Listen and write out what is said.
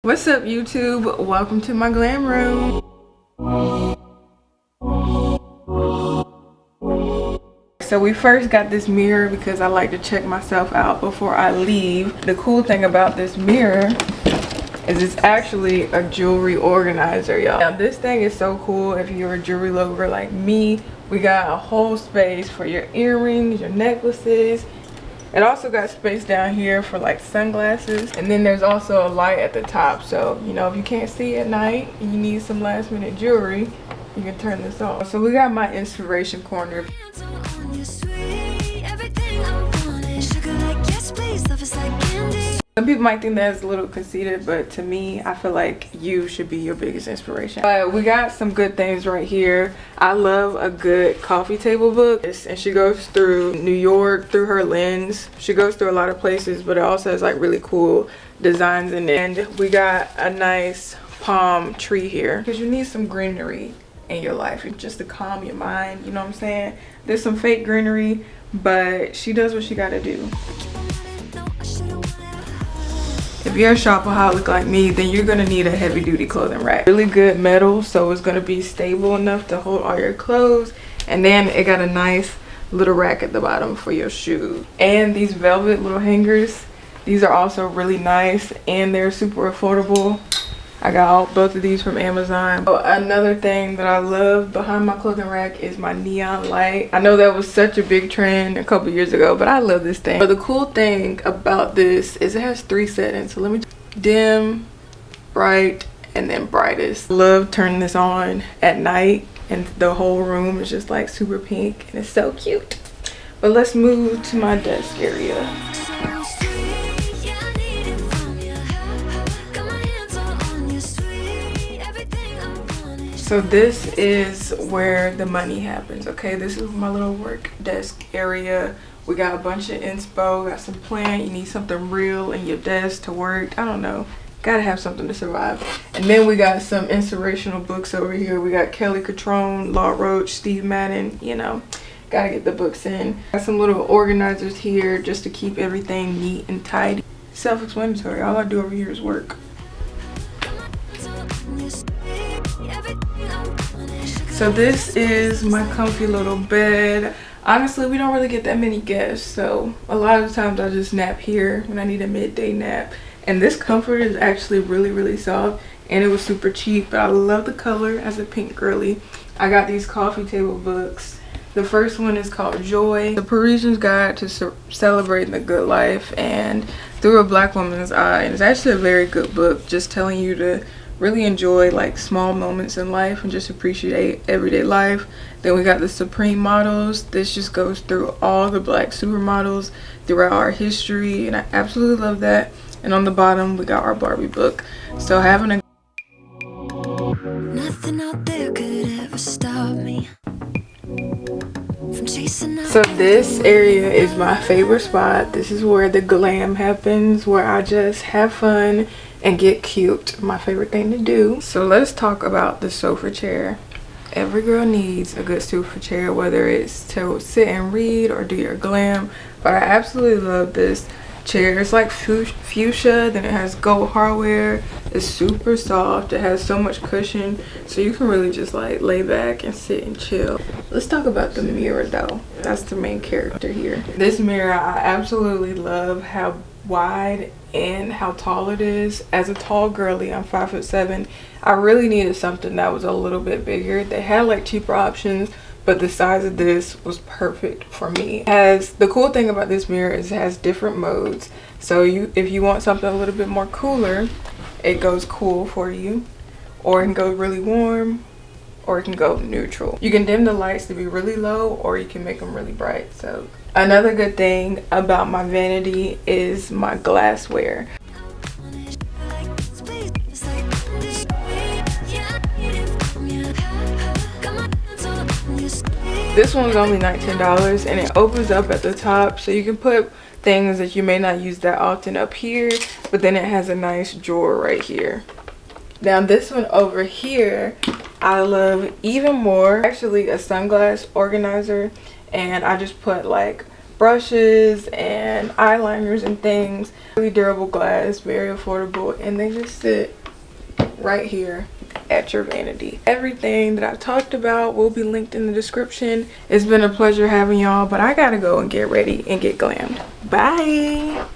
What's up, YouTube? Welcome to my glam room. So we first got this mirror because I like to check myself out before I leave. The cool thing about this mirror is it's actually a jewelry organizer, y'all. Now this thing is so cool if you're a jewelry lover like me. We got a whole space for your earrings, your necklaces. It also got space down here for like sunglasses, and then there's also a light at the top, so you know, if you can't see at night and you need some last minute jewelry, you can turn this off. So we got my inspiration corner. Some people might think that's a little conceited, but to me, I feel like you should be your biggest inspiration. But we got some good things right here. I love a good coffee table book, and she goes through New York through her lens. She goes through a lot of places, but it also has like really cool designs in it. And we got a nice palm tree here because you need some greenery in your life just to calm your mind, you know what I'm saying? There's some fake greenery, but she does what she gotta do. If you're a shopaholic like me, then you're gonna need a heavy duty clothing rack. Really good metal, so it's gonna be stable enough to hold all your clothes. And then it got a nice little rack at the bottom for your shoes. And these velvet little hangers, these are also really nice and they're super affordable. I got both of these from Amazon. Oh, another thing that I love behind my clothing rack is my neon light. I know that was such a big trend a couple years ago, but I love this thing. But the cool thing about this is it has 3 settings. So let me dim, bright, and then brightest. Love turning this on at night and the whole room is just like super pink and it's so cute. But let's move to my desk area. So this is where the money happens, okay? This is my little work desk area. We got a bunch of inspo, got some plant. You need something real in your desk to work. I don't know. Gotta have something to survive. And then we got some inspirational books over here. We got Kelly Catrone, Law Roach, Steve Madden, you know. Gotta get the books in. Got some little organizers here just to keep everything neat and tidy. Self-explanatory. All I do over here is work. So this is my comfy little bed. Honestly, we don't really get that many guests, so a lot of times I just nap here when I need a midday nap. And this comforter is actually really soft, and it was super cheap, but I love the color as a pink girly. I got these coffee table books. The first one is called Joy, The Parisian's Guide to Celebrating the Good Life and Through a Black Woman's Eye. And it's actually a very good book, just telling you to really enjoy like small moments in life and just appreciate everyday life. Then we got the Supreme models. This just goes through all the black supermodels throughout our history, and I absolutely love that. And on the bottom we got our Barbie book. So having a nothing out there could ever stop me. So this area is my favorite spot. This is where the glam happens, where I just have fun and get cute. My favorite thing to do. So let's talk about the sofa chair. Every girl needs a good sofa chair, whether it's to sit and read or do your glam. But I absolutely love this chair. It's like fuchsia, then it has gold hardware. It's super soft. It has so much cushion, so you can really just like lay back and sit and chill. Let's talk about the mirror though. That's the main character here. This mirror, I absolutely love how wide and how tall it is. As a tall girly, I'm 5'7". I really needed something that was a little bit bigger. They had like cheaper options, but the size of this was perfect for me. The cool thing about this mirror is it has different modes. So if you want something a little bit more cooler, it goes cool for you, or it can go really warm, or it can go neutral. You can dim the lights to be really low, or you can make them really bright. So another good thing about my vanity is my glassware. This one's only $19, and it opens up at the top, so you can put things that you may not use that often up here, but then it has a nice drawer right here. Now this one over here I love even more. Actually a sunglass organizer, and I just put like brushes and eyeliners and things. Really durable glass, very affordable, and they just sit right here at your vanity. Everything that I've talked about will be linked in the description. It's been a pleasure having y'all, but I gotta go and get ready and get glammed. Bye.